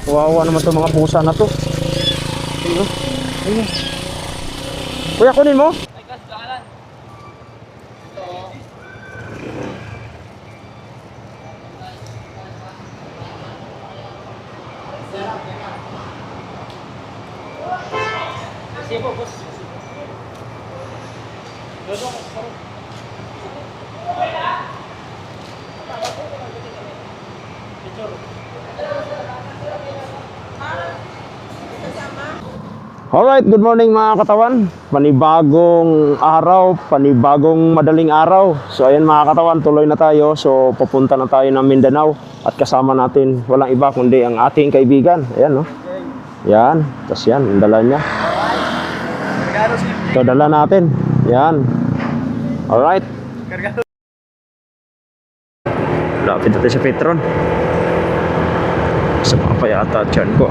Kawawa naman itong mga pusa na to. Ayun. Ayun. Kuya, kunin mo. Alright, good morning mga katawan. Panibagong araw, panibagong madaling araw. So ayan mga katawan, tuloy na tayo. So papunta na tayo ng Mindanao. At kasama natin, walang iba kundi ang ating kaibigan. Ayan, no? Yan, tas yan, ang dala niya. Ito, dala natin. Yan. Alright. Lapit natin sa Petron. Sa mga payata dyan ko.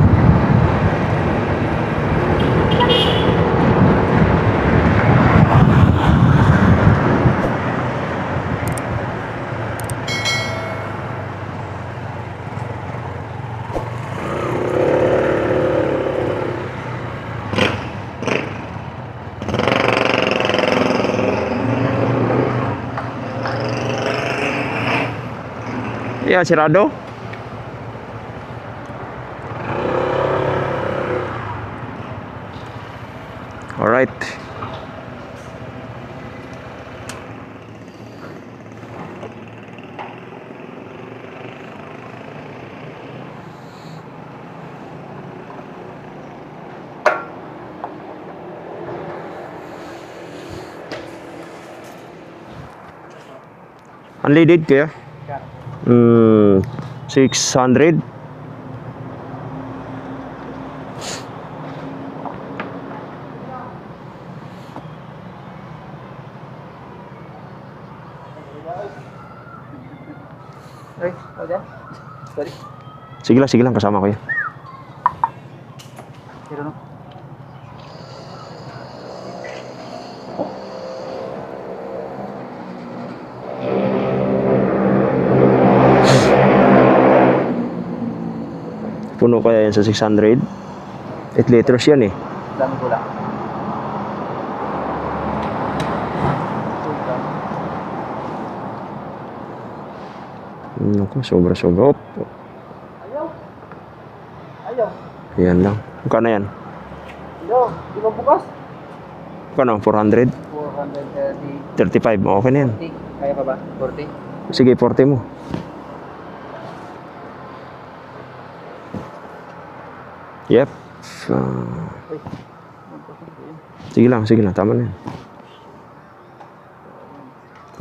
Ya, sirado. Alright. Unleaded kaya? 600. Sige lang kasama ko yan. Puno kaya yan sa 600? 8 liters yan eh. Dami ko lang. Naku, sobra-sobra. Ayaw. Yan lang. Magkano yan? Ayaw. Di ba bukas? Magkano? 400? 430. 35. Okay na yan. 40. Kaya pa ba? 40? Sige, 40 mo. Yep. Sige lang. Tama na yan.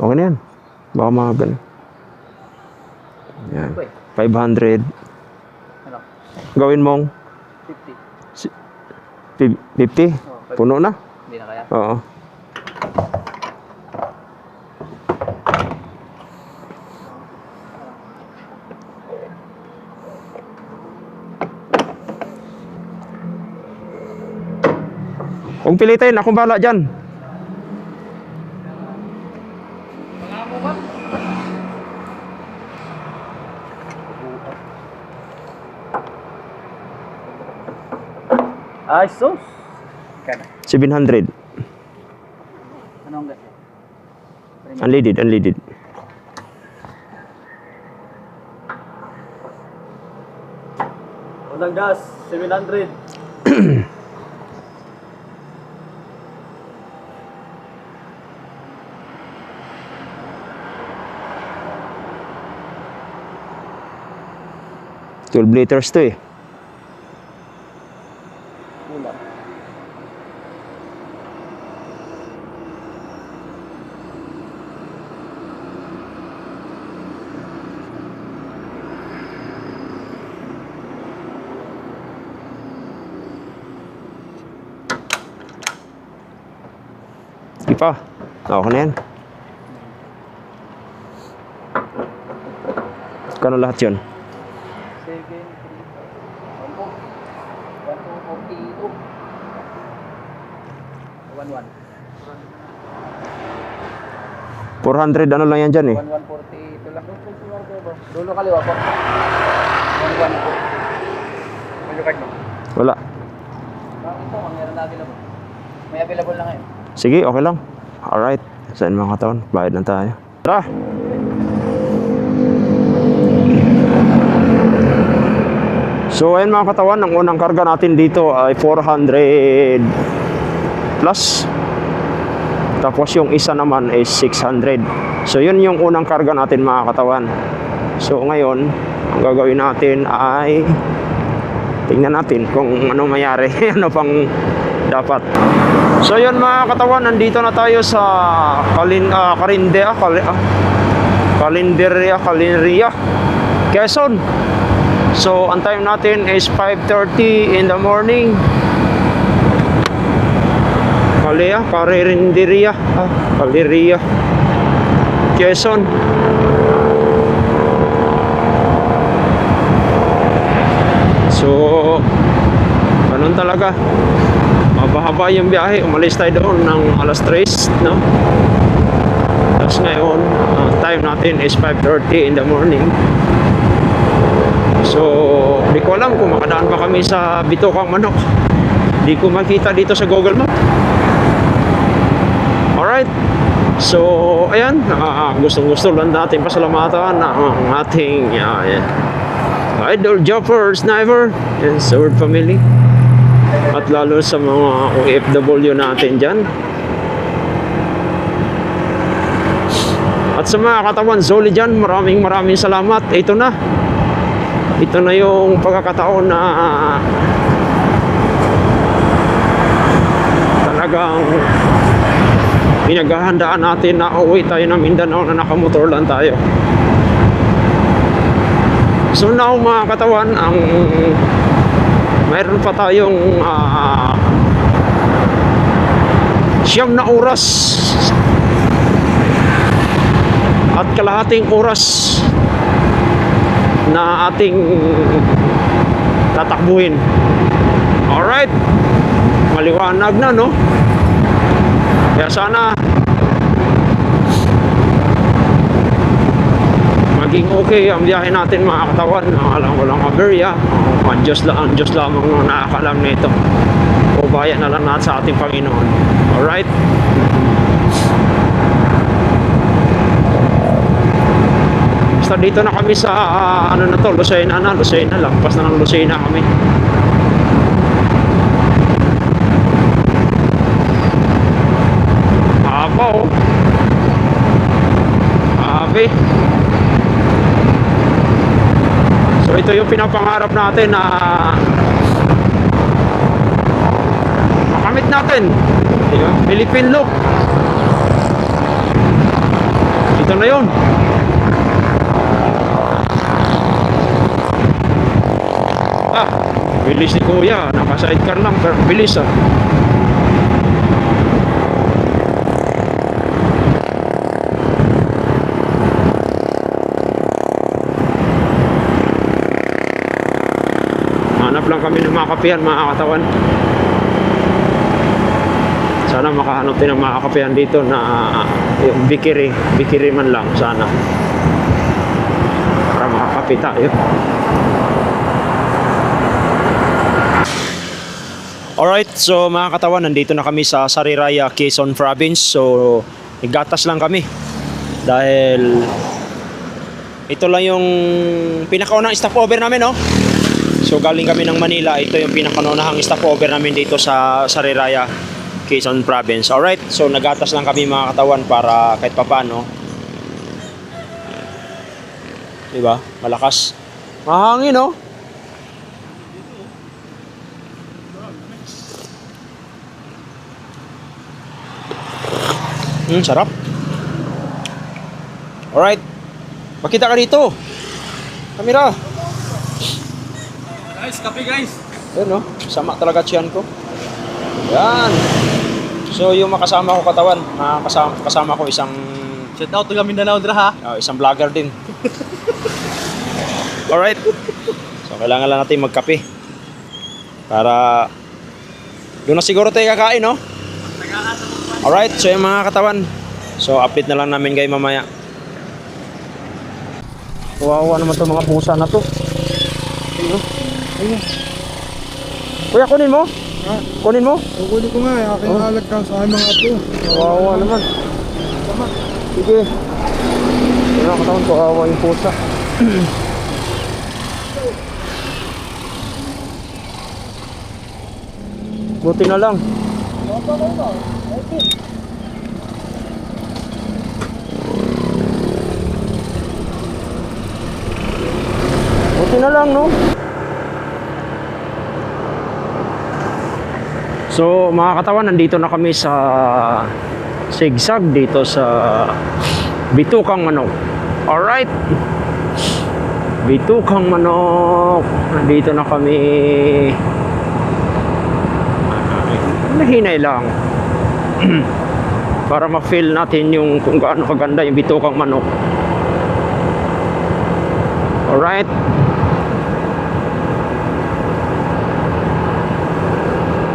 Okay na yan. Baka mga ganun. Yan. 500. Ano? Gawin mong 50. 50? Puno na? Hindi na kaya? Oo. Kung pilitin, akong bahala dyan. Ay, sus! Kana. 700. Anong gas? Unleaded. Unang gas, 700. $12 liters to eh. Kulang. Sige pa. Okay na yan. Kano lahat yun? 400 ano lang yan dyan eh. 1140 ito lang. Dulo kaliwa po. 1140. Medyo card mo. Wala. Bakit ito? Meron na available. May available na ngayon. Sige, okay lang. Alright. Saan mga katawan? Bayad na tayo. Tara! So ayun mga katawan, ang unang karga natin dito ay 400 plus. Tapos yung isa naman is 600. So yun yung unang karga natin mga katawan. So ngayon, ang gagawin natin ay tingnan natin kung ano mayari. Ano pang dapat. So yun mga katawan, nandito na tayo sa Calendaria, Quezon. So ang time natin is 5:30 in the morning. Calendaria, Quezon. So ganun talaga. Mahaba yung biyahe. Umalis tayo doon ng alas 3, no? Tapos ngayon, time natin is 5:30 in the morning. So, di ko alam kung makadaan pa kami sa Bitokang Manok. Di ko makita dito sa Google Map. Alright. So, ayan. Gustong-gusto lang natin pasalamatan ang ating idol, Jopper, Sniper, and Sword Family. At lalo sa mga OFW natin dyan. At sa mga katawan Zoli dyan, maraming salamat. Ito na yung pagkakataon na talagang pinaghahandaan natin na uwi tayo ng Mindanao na nakamotor lang tayo. So now mga katawan, mayroon pa tayong 9 na oras at kalahating oras na ating tatakbuhin. Alright, maliwanag na, no? Kaya sana maging okay ang biyahe natin mga katawan. Walang aberya. Ang Diyos lamang ang nakakalam nito. Ubayan na lang natin sa ating Panginoon. Alright? Basta dito na kami sa Lucena na. Lampas na ng Lucena kami. Haba oh. Habi. So ito yung pinapangarap natin na makamit natin. Diba? Philippine look. Ito na yun. Bilis ni Kuya. Naka-sidecar lang pero bilis ah. Hanap lang kami ng mga kapihan, mga katawan. Sana makahanap din ng mga kapihan dito na yung bikiri man lang sana. Para makakapi tayo. Alright, so mga katawan, nandito na kami sa Sariraya, Quezon Province. So, naggatas lang kami. Dahil ito lang yung pinakaunang stopover namin, no? So galing kami ng Manila, ito yung pinakaunahang stopover namin dito sa Sariraya, Quezon Province. Alright, so nagatas lang kami mga katawan para kahit papano, diba? Malakas. Mahangin, no? Sarap. Alright. Makita ka dito. Kamera. Guys, kape guys. Ayan, no? Sama talaga tiyan ko. Yan. So, yung makasama ko katawan, kasama ko isang... Shout out to Mindanao dra ha. Isang vlogger din. Alright. So, kailangan lang natin magkape. Para... doon na siguro tayo kakain, no? Alright, so yung mga katawan. So, update na lang namin kayo mamaya. Kawawa naman itong mga pusa na to. Ayun. Ayun. Kuya, kunin mo? Ha? Kunin mo? Kukunin ko nga, aking alag ka sa aking mga apo. Kawawa naman. Sige. Kaya katawan, kawawa yung pusa. Buti na lang. Buti na lang, no? So, mga katawan, nandito na kami sa Sigsag dito sa Bitukang Manok. Alright. Bitukang Manok. Nandito na kami. Mahinay lang. Para ma-feel natin yung kung gaano kaganda yung Bitukang Manok. Alright.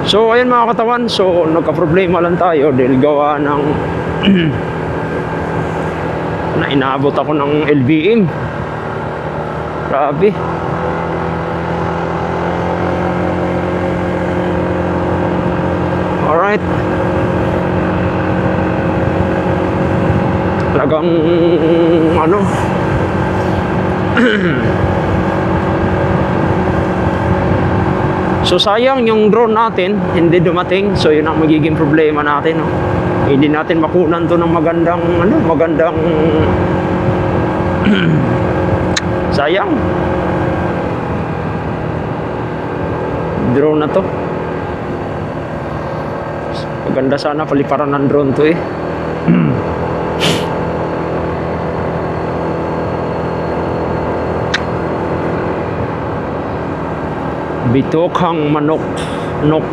So ayun mga katawan, so nagka-problema lang tayo dahil gawa ng na inaabot ako ng LBM. Grabe. Alright. Talagang ano so sayang yung drone natin hindi dumating, so yun ang magiging problema natin, no? Hindi natin makunan to ng magandang magandang sayang drone na to. Maganda sana paliparan ng drone to eh. Bitukang Manok. Nok.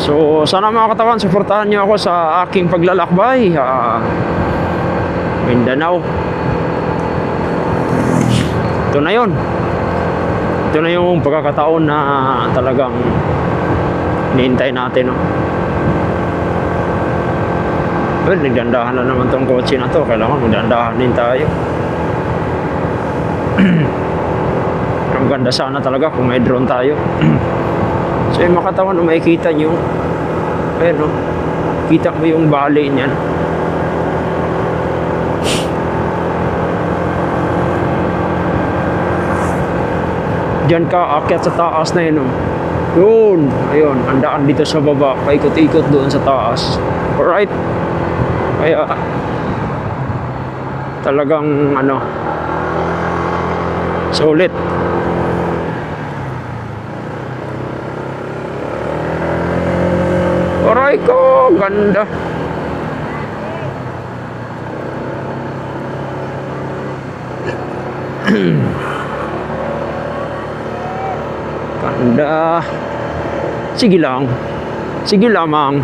So sana mga katawan, suportahan niyo ako sa aking paglalakbay Mindanao. Ito na yun. Ito na yung pagkakataon na talagang hinihintay natin, no? Well, nagdandahan na naman tong kotse na to. Kailangan magdandahan din tayo. Ang ganda sana talaga kung may drone tayo. So yung makatawan na makikita nyo, ayun, no? Kita mo yung valley niyan. Diyan ka akyat sa taas na yun, no? Yun, ayun, andaan dito sa baba, paikot-ikot doon sa taas. Alright. Kaya talagang sulit. Aray ko, ganda. Ganda. Sige lang. Sige lamang.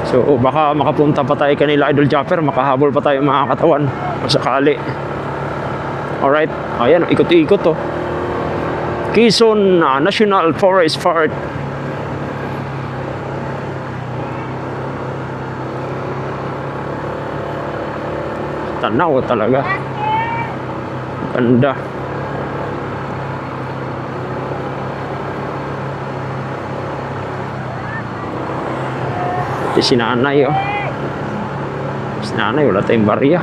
So baka makapunta pa tayo kanila Idol Japper, makahabol pa tayo mga katawan kung sakali. Alright, ayan, ikot-ikot to. Quezon National Forest Park. Tanaw talaga. Ganda. Si nanay, oh. Si nanay, wala tayong barya.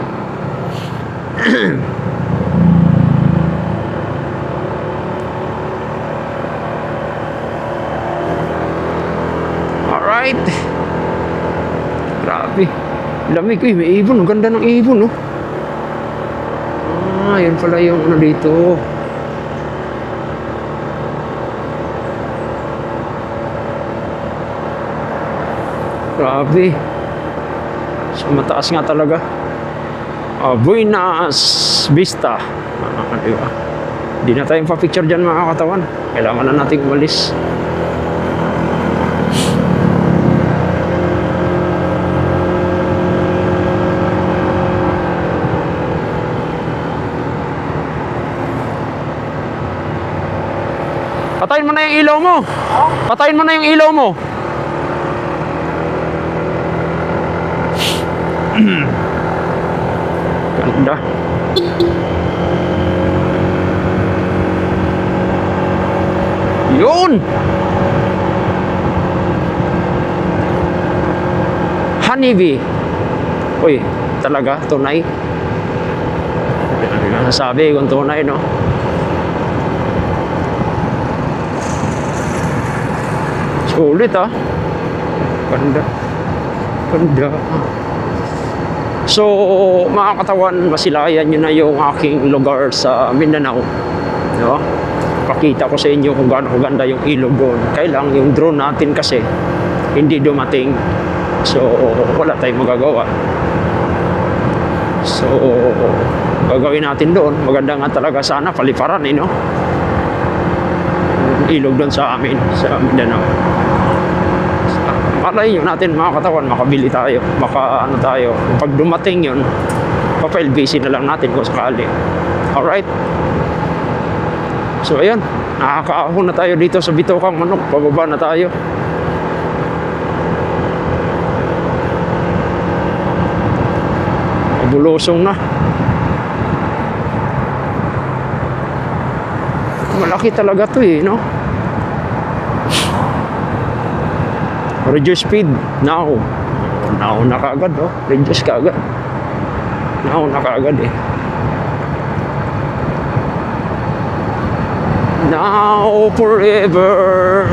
Alright. Grabe. Lamig ko, may ibon. Ang ganda ng ibon, oh. Yun pala yung dito. Grabe. So mataas nga talaga. Buenas Vista. Diba? Hindi na tayong pa-picture dyan mga katawan. Kailangan na nating umalis. Patayin mo na yung ilaw mo. Patayin mo na yung ilaw mo. Ganda. Yun! Honeybee. Uy, talaga, tunay. Nasabi kung tunay, no? Sulit, ah. Ganda. Ganda. So, mga katawan, masilayan nyo na yung aking lugar sa Mindanao. No? Pakita ko sa inyo kung gaano kaganda yung ilog doon. Kailang yung drone natin kasi hindi dumating. So, wala tayong magagawa. So, gagawin natin doon. Maganda nga talaga sana paliparan, no? Yung ilog doon sa amin, sa Mindanao. Malay nyo natin mga katawan, makabili tayo, ano tayo. Pag dumating yun, papel busy na lang natin kung sakali. Alright? So ayun, nakakaahon na tayo dito sa Bitokang Manok, pababa na tayo. Mabulusong na. Malaki talaga to eh, no? Reduce speed now. Now na kaagad, oh. Reduce kaagad. Now na kaagad eh. Now forever.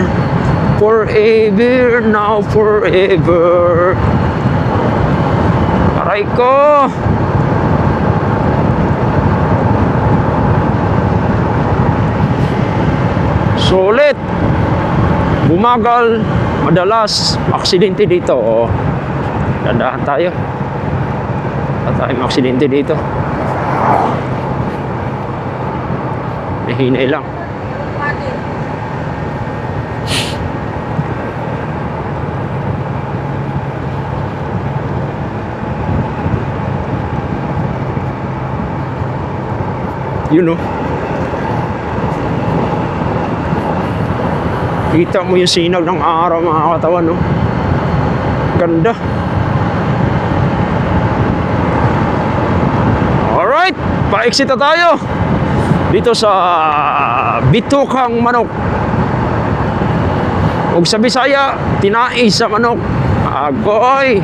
Forever, now forever. Aray ko. Sulit. Bumagal. Madalas aksidente dito. Oh. Dandahan tayo. At tayo aksidente dito. Nahinay lang. You know. Kita mo yung sinag ng araw mga katawan, no? Ganda. Alright, pa-exit na tayo dito sa Bitokang Manok. Ug sa Bisaya, tinais sa manok. Agoy.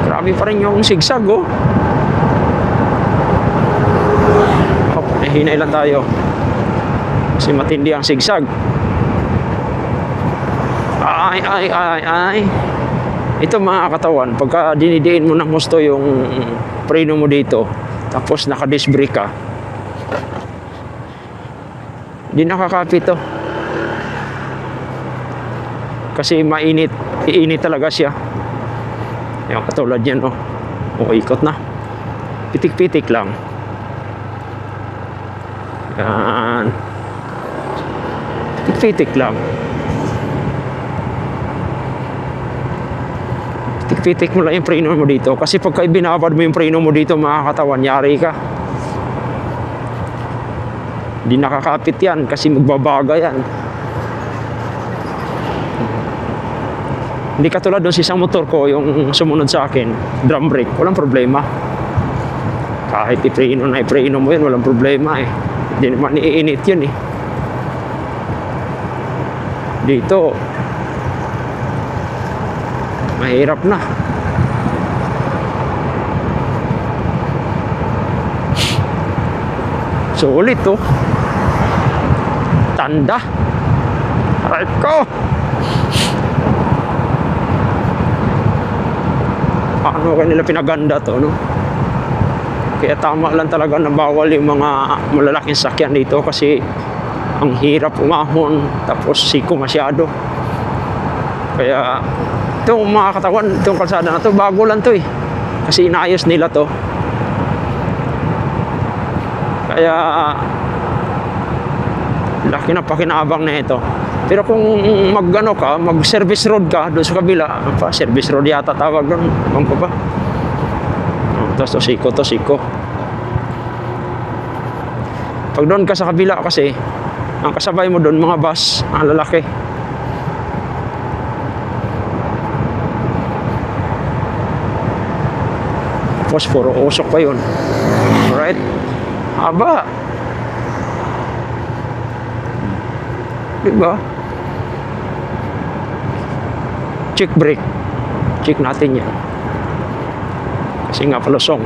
Grabe pa rin yung sigsag, oh. Oh, hinay lang tayo. Kasi matindi ang sigsag. Ay. Ito mga katawan, pagka dinidiin mo ng gusto yung preno mo dito, tapos naka-disc brake ka, di nakakapit to. Kasi mainit, iinit talaga siya. Yung katulad yan, oh. O, ikot na. Pitik-pitik lang. Yan. Pitik-pitik lang. Pitik-pitik mo lang yung preno mo dito. Kasi pagka ibinabad mo yung preno mo dito, mga katawan, yari ka. Hindi nakakapit yan kasi magbabaga yan. Hindi katulad doon sa isang motor ko, yung sumunod sa akin, drum brake, walang problema. Kahit i-preno mo yun, walang problema eh. Hindi naman iinit yun eh. Dito, mahirap na. Sulit to. Tanda. Aray ko. Paano kanila pinaganda to, no? Kaya tama lang talaga na bawal yung mga malalaking sakyan dito kasi ang hirap umahon tapos siko masyado. Kaya itong mga katawan, itong kalsada na to, bago lang to eh. Kasi inaayos nila to. Kaya laki na pakinabang na ito. Pero kung mag-service road ka doon sa kabila, service road yata tawag doon, bang ko pa. Tapos to siko. Pag doon ka sa kabila kasi, Ang kasabay mo doon, mga bus, ang lalaki. Tapos puro usok pa yun. Alright? Haba. Diba? Check brake. Check natin yan. Kasi nga palusong.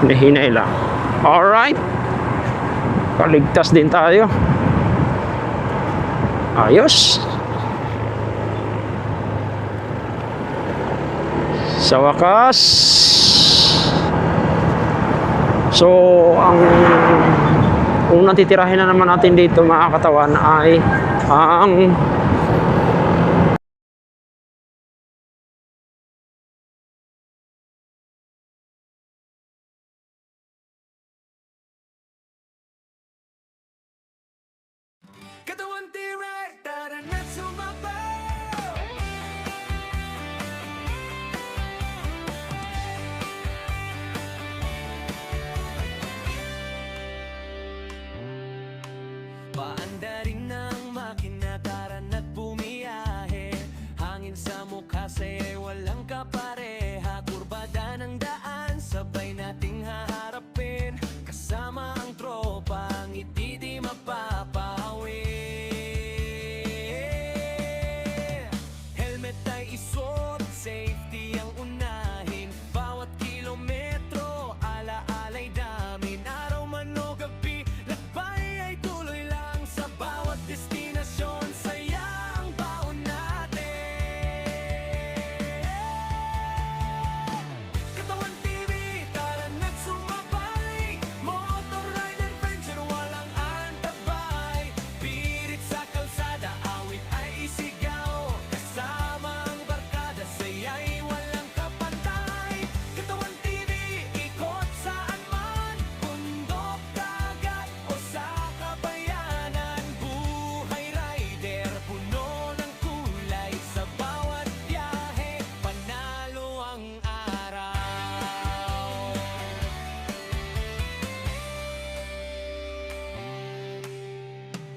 Hinahinay lang. Alright. Kaligtas din tayo. Ayos. Sa wakas. So, ang unang titirahin na naman natin dito, mga katawan, ay ang Katawan direct, tara na sumabaw. Paandarin ng makina, tara na't bumiyahe. Hangin sa mukha sa'yo'y walang kapareha. Kurbada ng daan, sabay nating haharapin. Kasama ang tropa, ang ngiti di mapapawi. Helmet ay isuot, safety ang unahin. Bawat kilometro, ala-alay damin. Araw man o gabi, lakbay ay tuloy lang. Sa bawat destinasyon, saya ang baon natin. Katawan TV, tara na't sumabay. Motor ride adventure, walang antabay. Pirit sa kalsada, awit ay isigaw. Kasama ang barkada, saya'y walang kapantay. Katawan TV, ikot saan man. Bundok, dagat o sa kabayanan. Buhay rider, puno ng kulay. Sa bawat biyahe, panalo ang araw.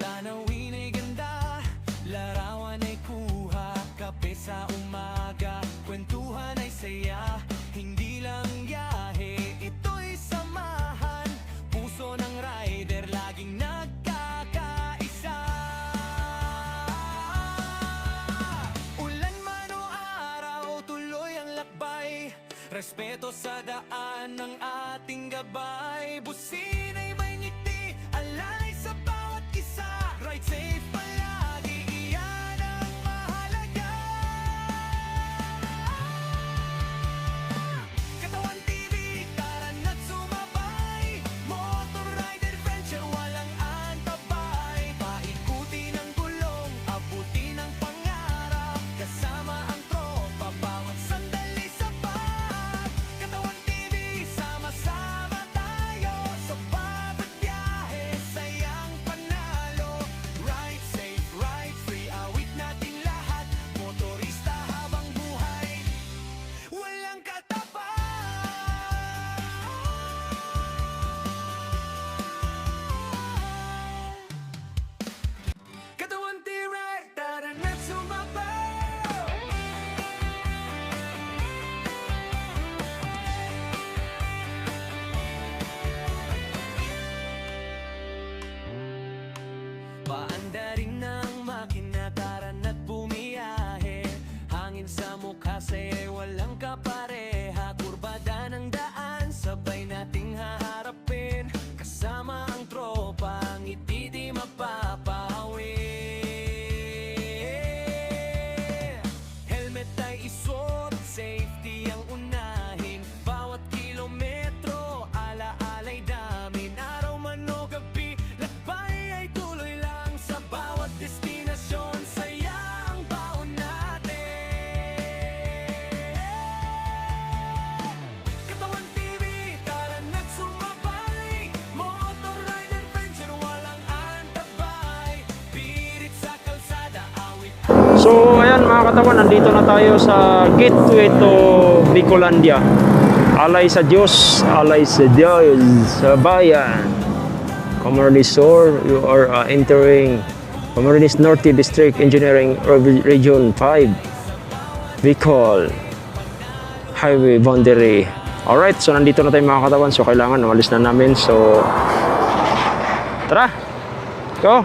Tanawin ay ganda, larawan ay kuha. Kape sa umaga, kwentuhan ay saya. Hindi lang yahe, ito'y samahan. Puso ng rider, laging nagkakaisa. Ulan man o araw, tuloy ang lakbay. Respeto sa daan ng ating gabay. Busina'y may ngiti, alay sa bawat isa. Ride safe palagi, iyan ang mahalaga. Katawan TV, tara na't sumabay. Motor ride adventure, walang antabay. Paikutin ang gulong, abutin ang pangarap. Kasama ang tropa, bawat sandali sapat. Katawan TV, sama-sama tayo. Sa bawat biyahe, sayang panalo. Ride safe, ride free, awit natin lahat. Motorista habang buhay, walang katapat. Katawan direct, tara na't sumabaw. Paandarin ng makina, tara na't bumiyahe. Hangin sa mukha sa'yo'y walang kapareha. Kurbada ng daan, sabay nating haharapin. Kasama ang tropa, ang ngiti di mapapawi. Helmet ay isuot, safety ang unahin. Bawat kilometro, ala-alay damin. Araw man o gabi, lakbay ay tuloy lang. Sa bawat destinasyon, saya ang baon natin. Katawan TV, tara na't sumabay. Motor ride adventure, walang antabay. Pirit sa kalsada, awit. So ayan, mga katawan, nandito na tayo sa gateway to Bicolandia. Alay sa Diyos, alay sa Diyos, sa bayan. Camarines Sur, you are entering Camarines Norte District Engineering Region 5. Bicol Highway Boundary. Alright, so nandito na tayo mga katawan. So kailangan umalis na namin. So tara, go!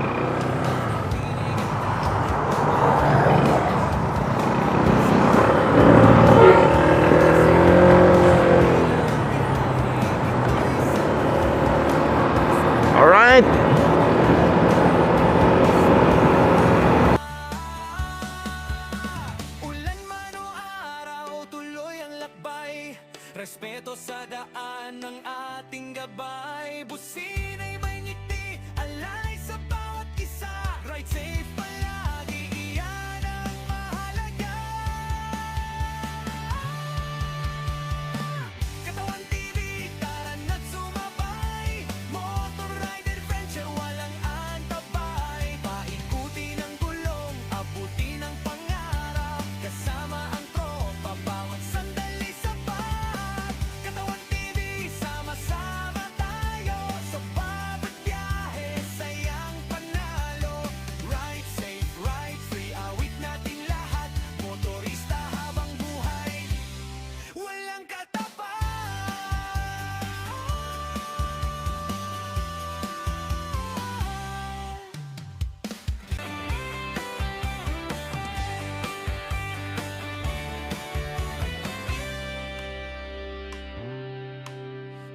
Alright. Ulan man o araw, tuloy ang lakbay. Respeto sa daan ng ating gabay. Busina'y may ngiti, alay sa bawat isa. Ride safe palagi, iyan ang mahalaga. Katawan TV, tara na't sumabay. Motor rider friendship, walang antabay. Paikuti ng gulong, abuti ng pangarap. Kasama ang tropa, bawat sandali sapat. Katawan TV, sama-sama tayo. Sa bawat biyahe, sayang panalo. Ride safe, ride free, awit natin lahat. Motorista habang buhay, walang katapat.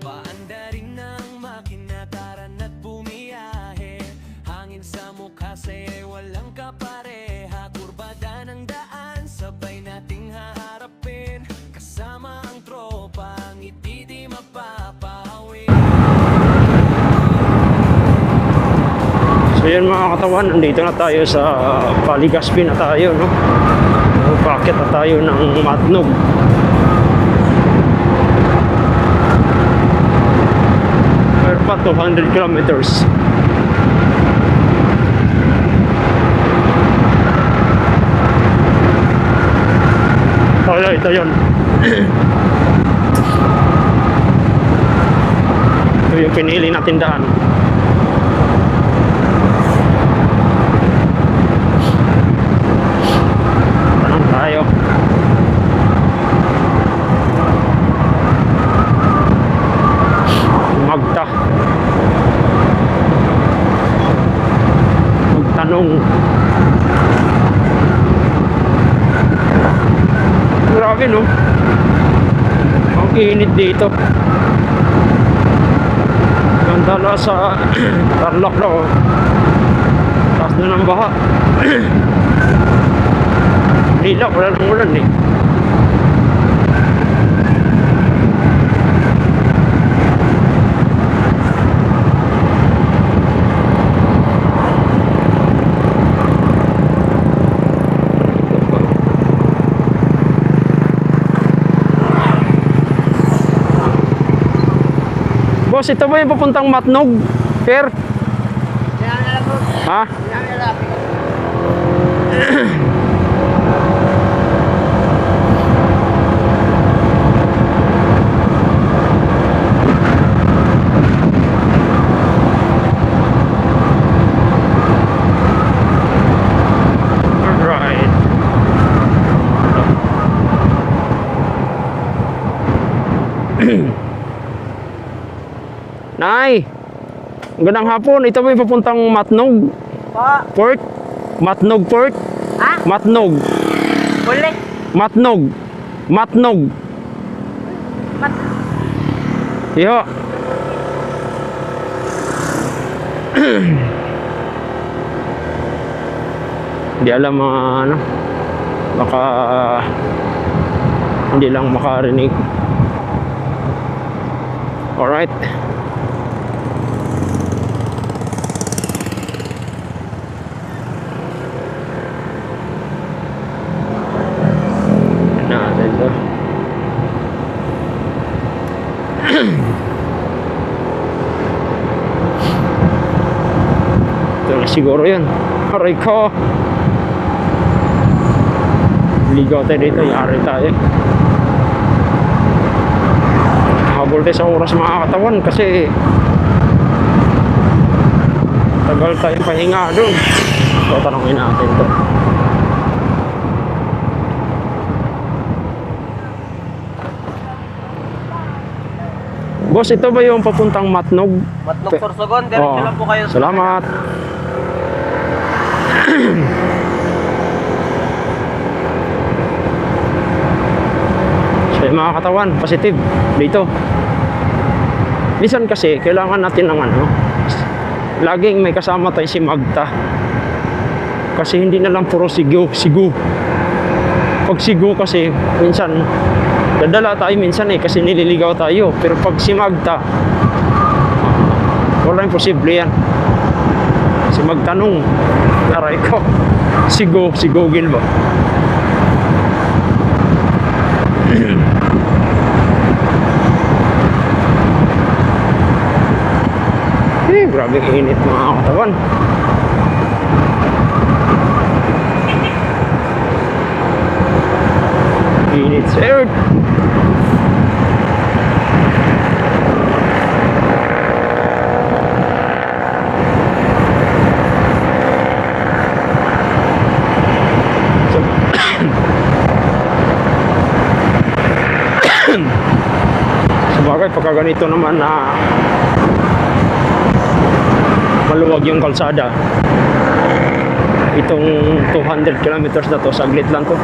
Paandarin ng makina, taran at bumiyahe. Hangin sa mukha, saya'y walang kapareha. Kurbada ng daan, sabay nating haharapin. Kasama ang tropa, ngiti di mapapawi. So yan mga katawan, nandito na tayo sa Paligaspi na tayo, no? Bakit na tayo ng Matnog. We're pa 200 kilometers. Ito yun. Ito yung pinili natin daan. Tanong tayo. Magta. Magtanong. Grabe no. Ang init dito. Ganda na sa Tarlac na oh. Taas na ng baha. Nila, wala nang ulan eh. Boss, ito ba yung papuntang Matnog? Fair? Ha? Alright. Nay, magandang hapon. Ito ba yung papuntang Matnog? Port? Matnog Port? Ha? Matnog. Ulit. Matnog. Matnog. Iho. Hindi alam ano. Baka hindi lang makarinig. Alright. Ito. Ito na siguro yun. Aray ko. Ligaw tayo dito. Yari tayo. Habol tayo sa oras mga katawan kasi tagal tayong pahinga doon. So tanongin natin to. Boss, ito ba yung papuntang Matnog? Matnog Sorsogon, diretso lang po kayo. Salamat. So yung mga katawan, positive dito. Minsan kasi kailangan natin ng ano, laging may kasama tayo si Magta. Kasi hindi na lang puro sigo. Pag sigo kasi minsan dadala tayo minsan kasi nililigaw tayo. Pero pag si Magta, wala imposible yan. Si magtanong, aray ko, sigugil ba? Grabe init mga katawan. Init sa earth. Sabagay pagka ganito naman na maluwag yung kalsada, itong 200 kilometers na to, saglit lang to.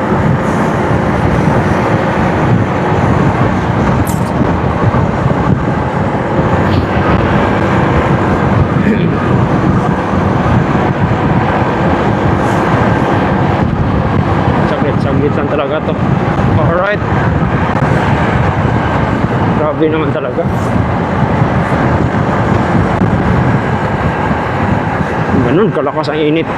saglit lang talaga to. Alright, grabe naman talaga. Ganun kalakas ang init.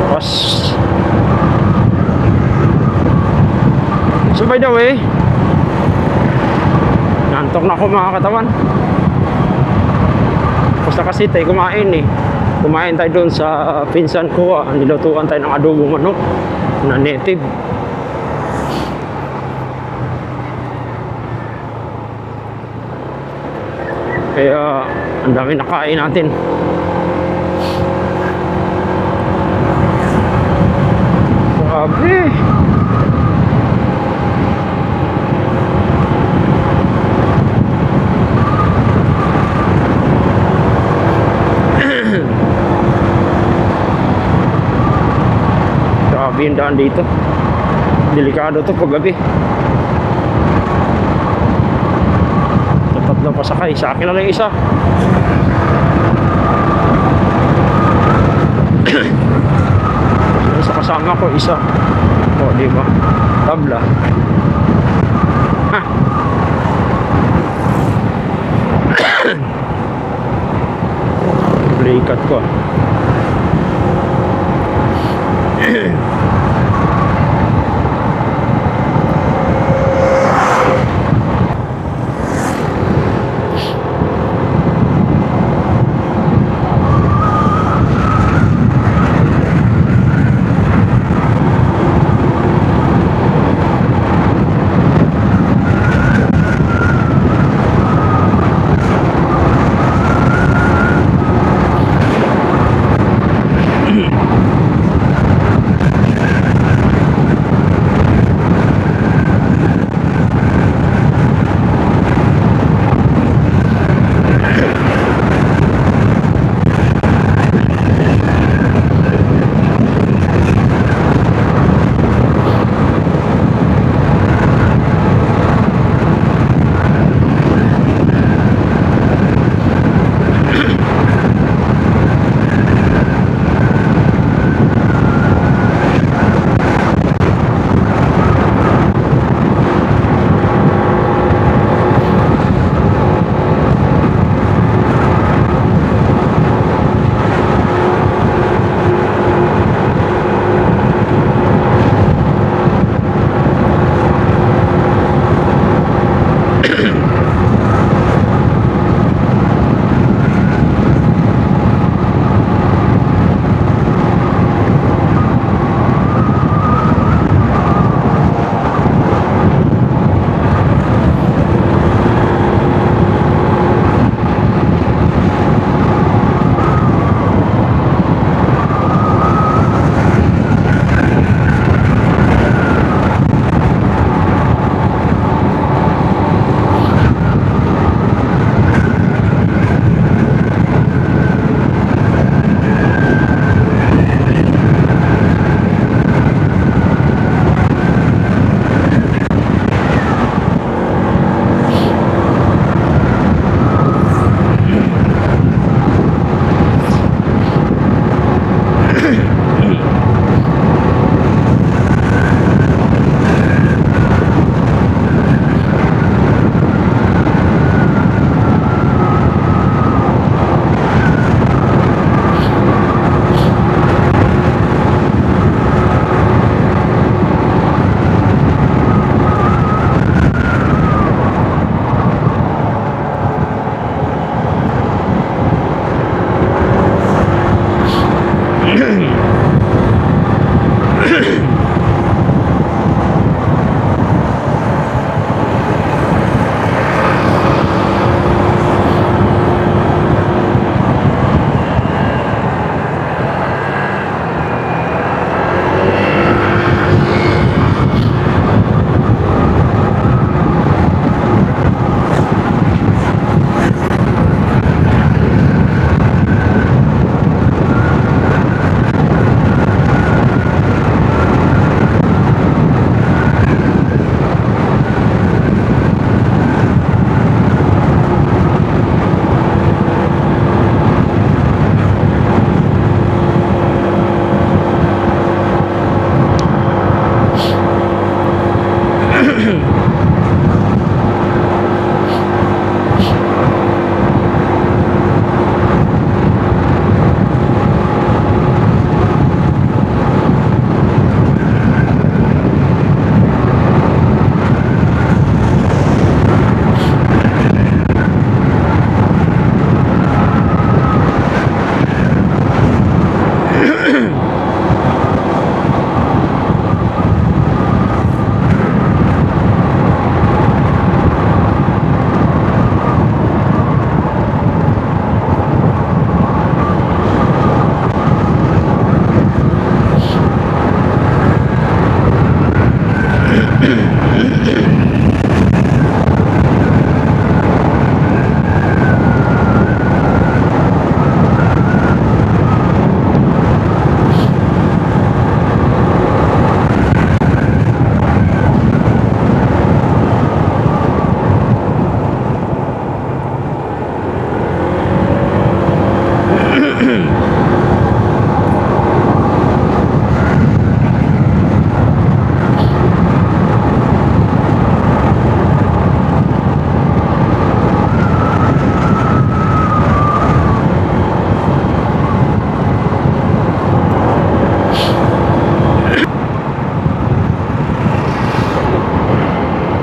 Tapos so by the way, nantok na ako mga katawan. Basta kasi tayo kumain tayo doon sa pinsan ko, nilutuan tayo ng adobong manok na native. Kaya ang dami nakain natin. Grabe. Grabe yung daan dito. Delikado to pag gabi. Tatlo pasakay, sa akin na lang isa. Sa kasama ko isa. O, di ba? Tabla. Ha. Play cut ko.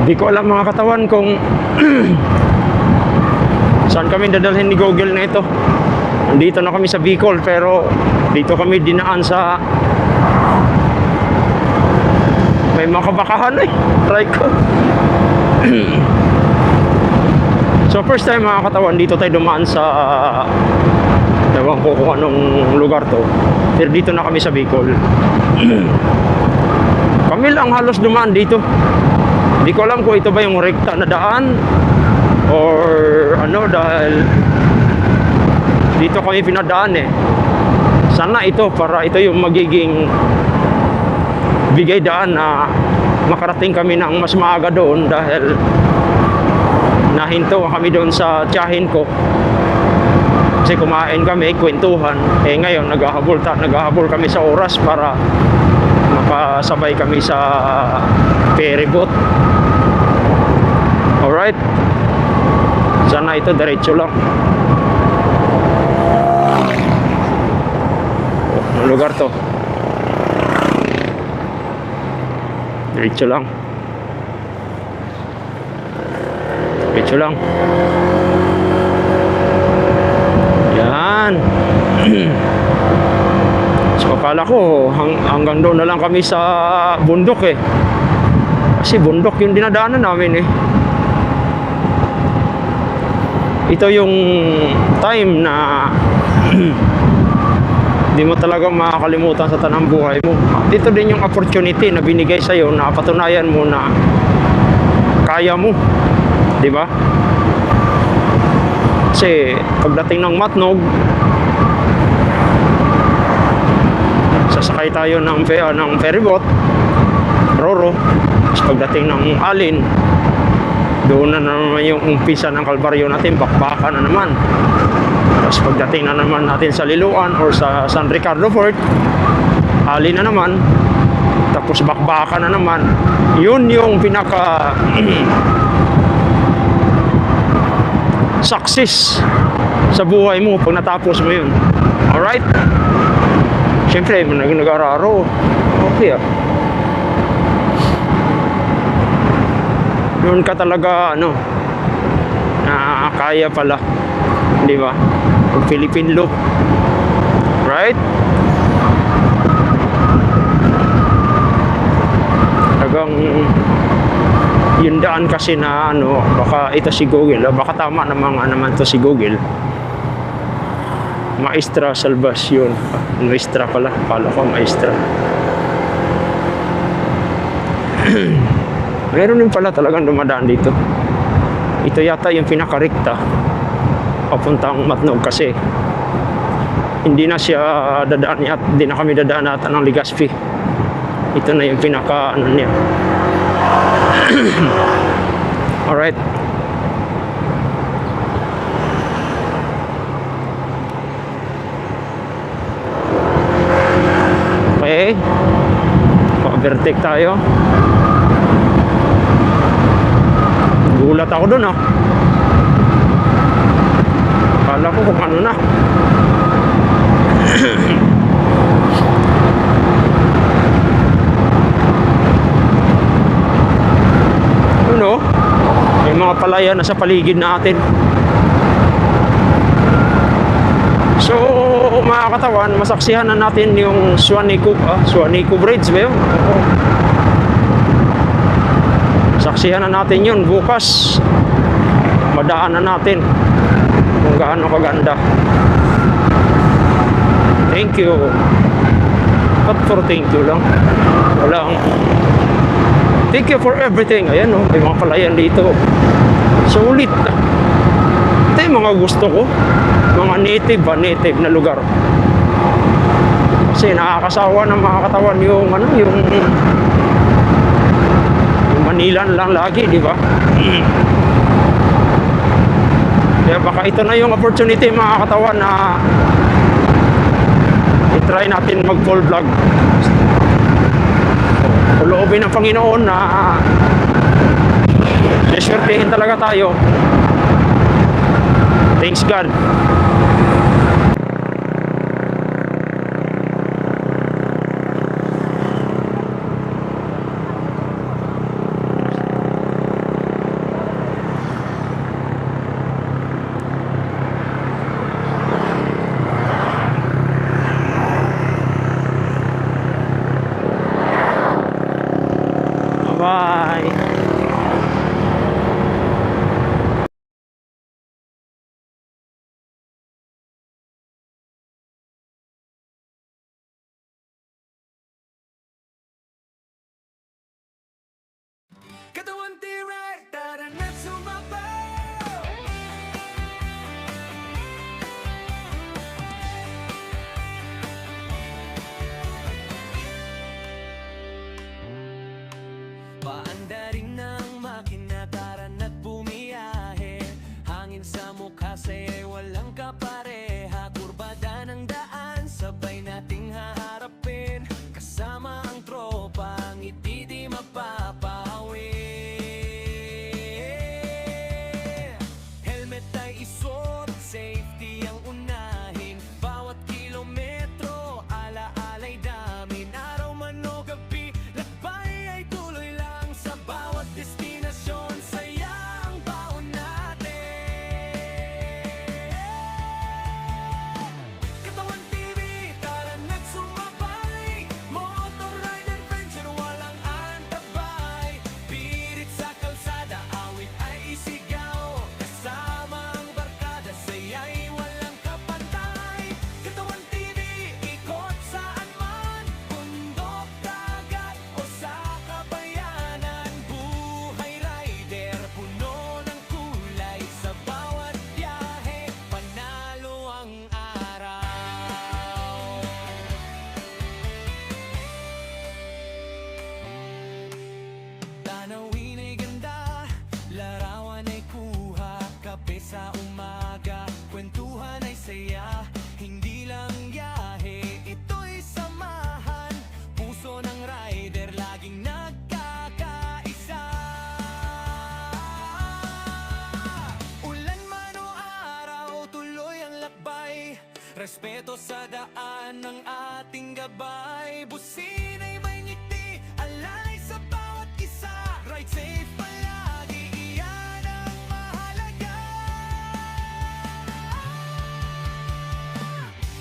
Hindi ko alam mga katawan kung saan kami dadalhin ni Google na ito. Nandito na kami sa Bicol, pero dito kami dinaan sa may mga kabakahan eh. Try ko. So first time mga katawan, dito tayo dumaan sa ewan ko kung anong lugar to, pero dito na kami sa Bicol. Kami lang halos dumaan dito. Hindi ko alam kung ito ba yung rekta na daan or ano, dahil dito kami pinadaan eh. Sana ito, para ito yung magiging bigay daan na makarating kami ng mas maaga doon, dahil nahinto kami doon sa tiyahin ko kasi kumain kami, kwentuhan. Ngayon naghahabol kami sa oras para makasabay kami sa ferry boat. Alright, sana ito diretso lang. Anong lugar to? Diretso lang. Diretso lang. Yan. So akala ko hanggang doon na lang kami sa bundok eh. Kasi bundok yung dinadaanan namin eh. Ito yung time na hindi mo talaga makakalimutan sa tanang buhay mo. Dito din yung opportunity na binigay sa'yo na patunayan mo na kaya mo. Di ba? Kasi pagdating ng Matnog, sasakay tayo ng ferryboat, Roro. Tapos pagdating ng Alin, doon na naman yung umpisa ng kalbaryo natin, bakbakan na naman. Tapos pagdating na naman natin sa Liloan or sa San Ricardo Fort, Alin na naman. Tapos bakbakan na naman. Yun yung pinaka success sa buhay mo pag natapos mo yun. Alright? Siyempre, nag-araro. Okay ah. Doon ka talaga, ano, kaya pala. Di ba? Yung Philippine look. Right? Talagang yung daan kasi na ano, baka ito si Google, baka tama naman to si Google. Maestra Salvacion. Maestra pala, pala ko Maestra. Meron din pala talagang dumadaan dito. Ito yata yung pinakarekta papuntang Matnog, kasi hindi na siya dadaan at hindi na kami dadaan ata ng Legazpi. Ito na yung pinaka ano niya. Alright. Okay. Pa-overtake tayo. Gulat ako dun ah. Akala ko kung ano na. Ano? May mga palaya na sa paligid natin. So, mga katawan, masaksihan na natin yung Suanico Bridge ba yun? Saksihan na natin yun bukas. Madaan na natin kung gaano kaganda. Thank you. But for thank you lang. Walang thank you for everything. Ayan o, may mga palayan dito. Sulit. Ito yung mga gusto ko. Mga native na lugar. Kasi nakakasawa ng mga katawan yung ano, yung Manila lang lagi, di ba? Kaya baka ito na yung opportunity mga katawan na i-try natin mag-full vlog. Loobin ng Panginoon na deswertehin talaga tayo. Thanks God. biyahe. Katawan tiray, tara na't sumabaw. Paandarin ng makina, tara na't bumiyahe. Hangin sa mukha sa'yo'y walang kapareha. Kurbada ng daan, sabay nating haharapin. Kasama ang tropa, ngiti di mapapawi. Helmet ay isuot, safety ang unahin. Bawat kilometro, ala-alay damin. Araw man o gabi, lakbay ay tuloy lang. Sa bawat destinasyon, saya ang baon natin. Katawan TV, tara na't sumabay. Motor ride adventure, walang antabay. Pirit sa kalsada, awit ay isigaw. Kasama ang barkada, saya'y walang kapantay. Katawan TV, ikot saan man. Bundok, dagat o sa kabayanan. Buhay rider, puno ng kulay. Sa bawat biyahe, panalo ang araw. Tanawin ay ganda, larawan ay kuha. Kape sa umaga, kwentuhan ay saya. Hindi lang yahe, ito'y samahan. Puso ng rider, laging nagkakaisa. Ulan man o araw, tuloy ang lakbay. Respeto sa daan ng ating gabay. Busina'y may ngiti, alay sa bawat isa. Ride safe palagi, iyan ang mahalaga.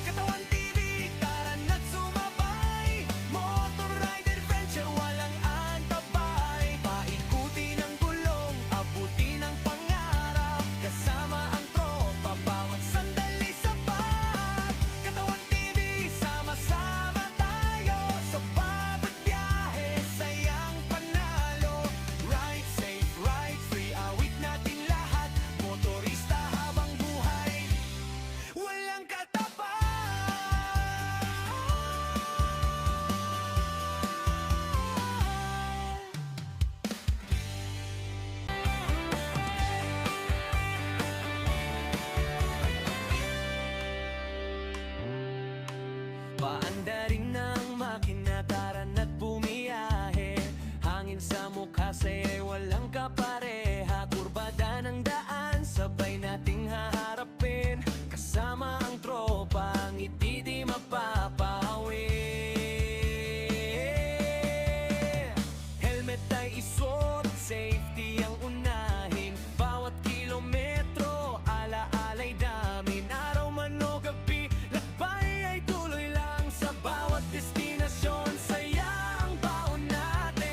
Katawan TV, tara na't sumabay. Motor ride adventure, walang antabay. Paikutin ang gulong, abutin ang pangarap. Kasama ang tropa, bawat sandali sapat. Katawan TV, sama-sama tayo. Sa bawat biyahe, sayang panalo. Ride safe, ride free, awit natin lahat. Motorista habang buhay, walang katapat. Paandarin ng makina, tara na't bumiyahe. Hangin sa mukha sa'yo'y walang kapareha. Kurbada ng daan, sabay nating haharapin. Kasama ang tropa, ngiti di mapapawi. Helmet ay isuot, safety ang unahin. Bawat kilometro, ala-alay damin. Araw man o gabi, lakbay ay tuloy lang. Sa bawat destinasyon, saya ang baon natin.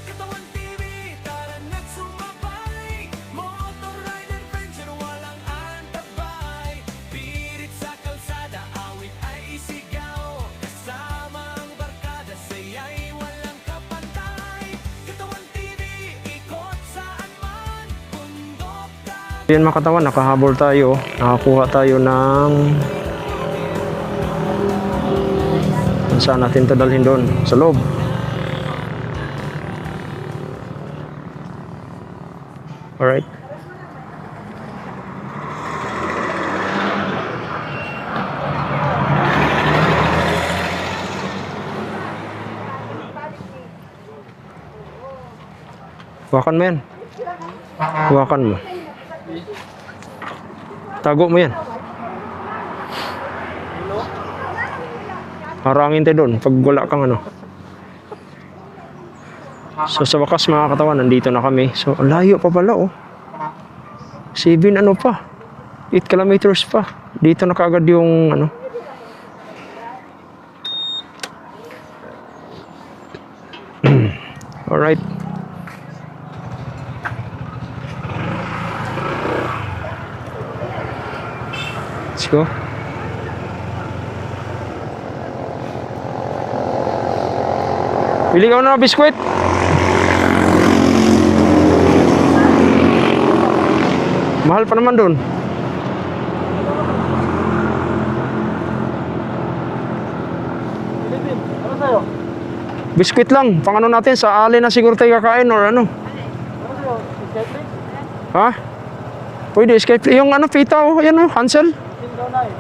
Katawan TV, tara na't sumabay. Motor ride adventure, walang antabay. Pirit sa kalsada, awit ay isigaw. Kasama ang barkada, saya'y walang kapantay. Katawan TV, ikot saan man. Bundok, dagat. Yan mga katawan, nakahabol tayo. Nakakuha tayo ng... Saan natin ito dalhin doon? Sa loob. Alright. Hawakan mo yan. Hawakan mo. Tago mo yan. Harangin tayo doon pag wala kang ano. So sa wakas mga katawan, nandito na kami. So layo pa pala oh. 7 ano pa. 8 kilometers pa. Dito na kaagad yung ano. Alright. Let's go. Bili ka na ng biskwit. Mahal pa naman doon. Ano sa'yo? Biskwit lang. Pang ano natin, sa ali na siguro tayo kakain or ano. Ano sa'yo? Skate Ha? Pwede, escape. Yung ano, pita oh. Ayan oh, Hansel. daw na eh.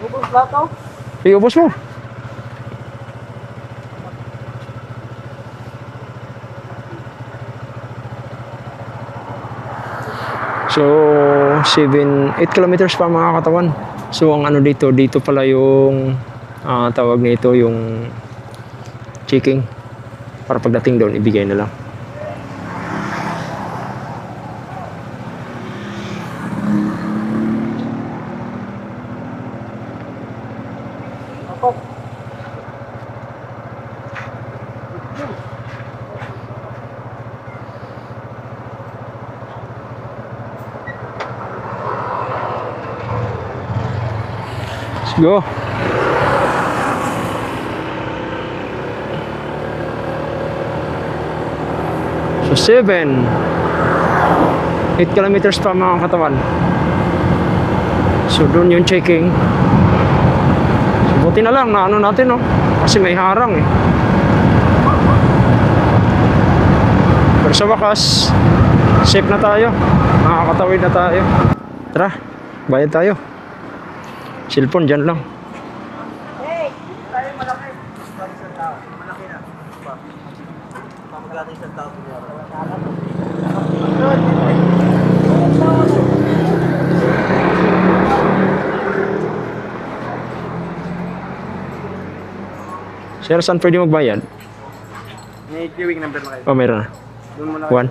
Ubus plato? Iubos mo. So, 8 kilometers pa mga katawan. So, ang ano dito pala yung tawag nito yung checking. Para pagdating doon, ibigay na lang. Let's go. So 8 kilometers pa mga katawan. So doon yung checking. So buti na lang na ano natin no. Kasi may harang eh. Pero sa wakas, safe na tayo. Makakatawid na tayo. Tara, bayad tayo. Cellphone dyan lang. Hey! Tayo malaki. Malaki na. Pamakalaki isang tao. Sir, saan pwede magbayad? May queuing number na kayo. Oh, meron na. Doon mo na 1.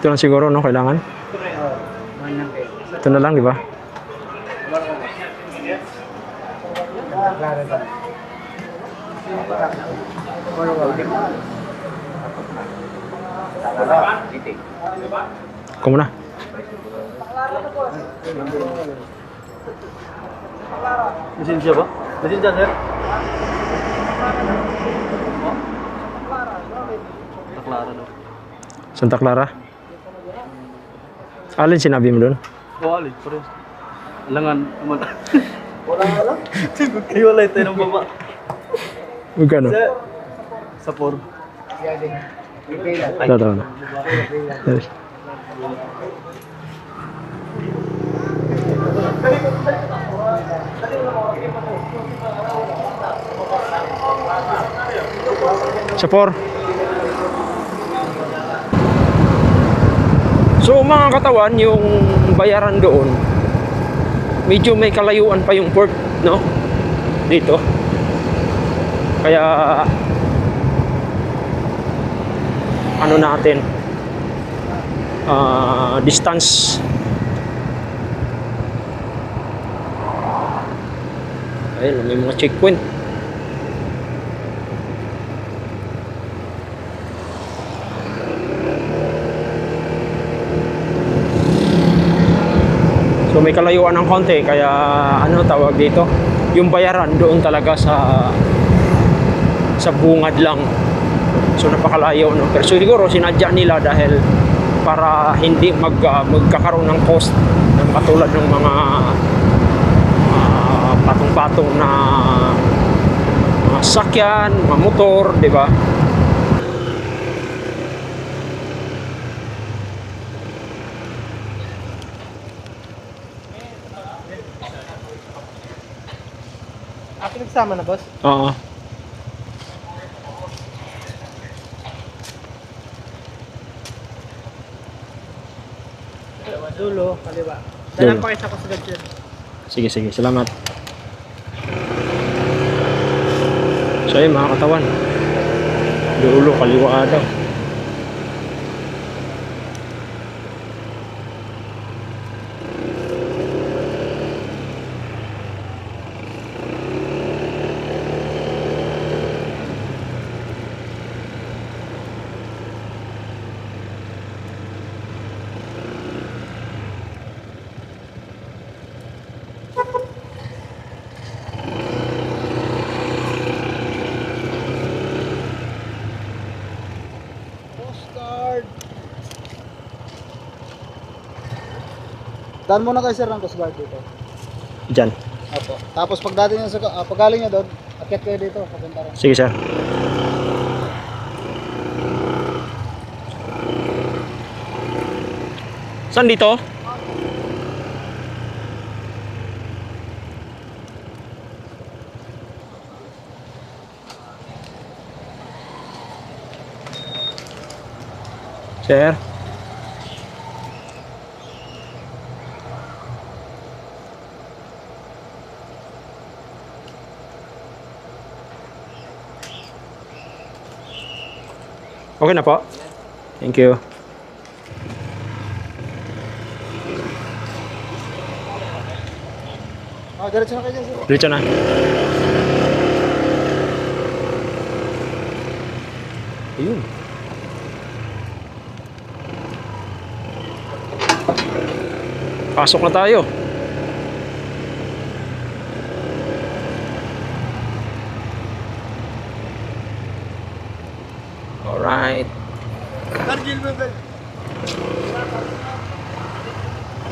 Ito lang siguro, no? Kailangan? Ito na lang, di ba? Ikaw muna. Lisensya ba? Lisensya, sir? Taklara daw. Santa Clara. Alin sinabi mo doon? Oo, alin. Pares. Langan. Wala. Hiwalay tayo ng baba. Magkano? Sa 4. Tara na. Yes. Sa 4. So mga katawan, yung bayaran doon, medyo may kalayuan pa yung port, no? Dito. Kaya ano natin, distance. Ayun, may mga checkpoint. So may kalayuan ng konti, kaya ano tawag dito, yung bayaran doon talaga sa bungad lang. So napakalayo, no? Pero siguro sinadya nila dahil para hindi magkakaroon ng cost ng katulad ng mga patong-patong na mga sakyan, mga motor, di ba? Nagsama na, boss? Oo. Dulo, kaliwa. Dalang pa kayo sa Coast Guard, sir. Sige, salamat. So ayun mga katawan, dulo kaliwa daw. Coast Guard. Daan muna kayo sir ng Coast Guard dito. Diyan. Opo. Tapos pagdating nyo sa pagaling nyo doon, akyat kayo dito, papunta rin. Sige sir. Saan dito? Sir. Okay na po. Thank you. Diretso na kayo dyan sir. Diretso na. Ayun. Pasok na tayo. Alright. Dargil Bebel.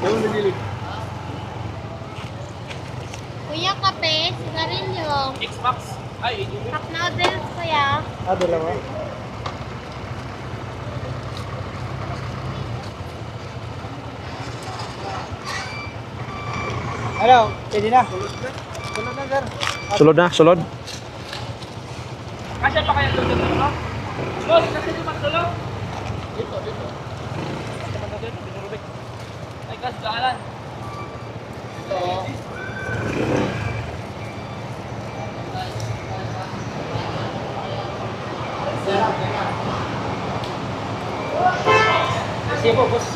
Yung nililig. Kuya, kape, sigarilyo. Xbox. Ay, cup noodles, kuya. Dalawa. Ano? Pwede na. Sunod na sir. Sulod na, sulod. Kasya pa kaya doon dito? Boss, kasi di magdulog? Dito. Ay, kas, daalan. Sige po, boss.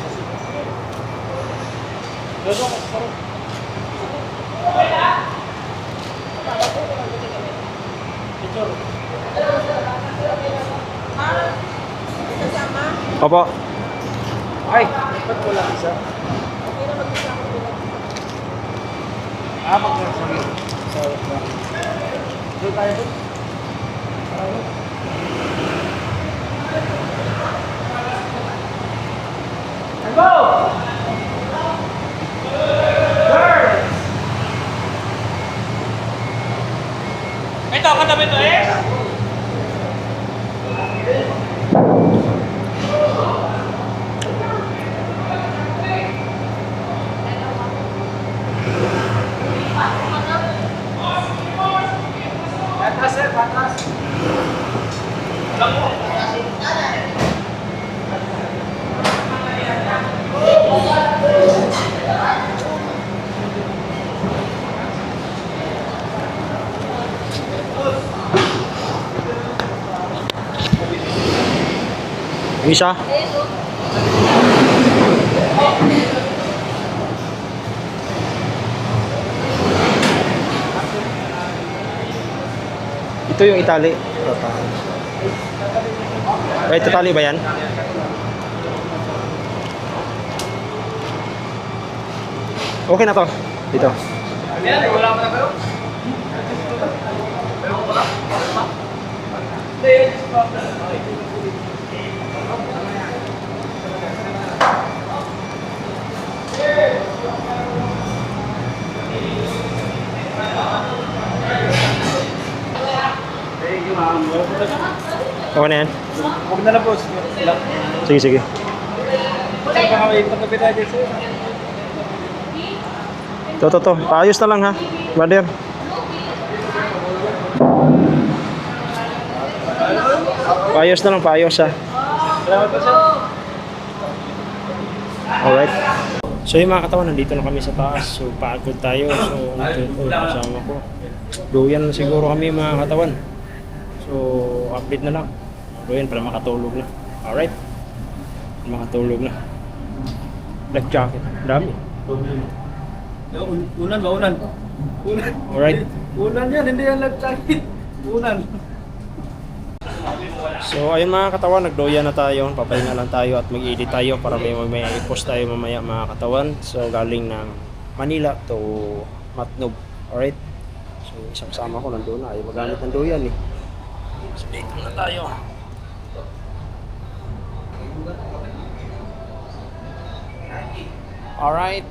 Opo. Ay, ba't wala isa? Magsasabi. Doon tayo po. Ito, katabi to eh. Patas sir, patas. Yung isa. Ito yung itali. Ay, tatali ba yan? Okay na to. Dito. Wala mo na kayo? Okay na yan? Huwag na lang po. Sige, sige. Saan pa kami pagkapit tayo sir? To. Paayos na lang ha, brother. Paayos na lang, paayos ha. Salamat po sir. Alright. So yung mga katawan, nandito na kami sa taas. So pagod tayo. So ito kasama ko. Duyan na siguro kami mga katawan. So, update na lang. Gawin para makatulog na. Alright. Makatulog na. Black jacket. Dami. Unan ba? Unan. Unan. Alright. Unan yan, hindi yan nag-jacket. Unan. So, ayun mga katawan, nagdoya na tayo. Papahinga lang tayo at mag-edit tayo para may i-post tayo mamaya mga katawan. So, galing ng Manila to Matnog. Alright. So, isang kasama ko nandun na. Ayaw magamit ng doyan eh. So, dito na tayo. Alright.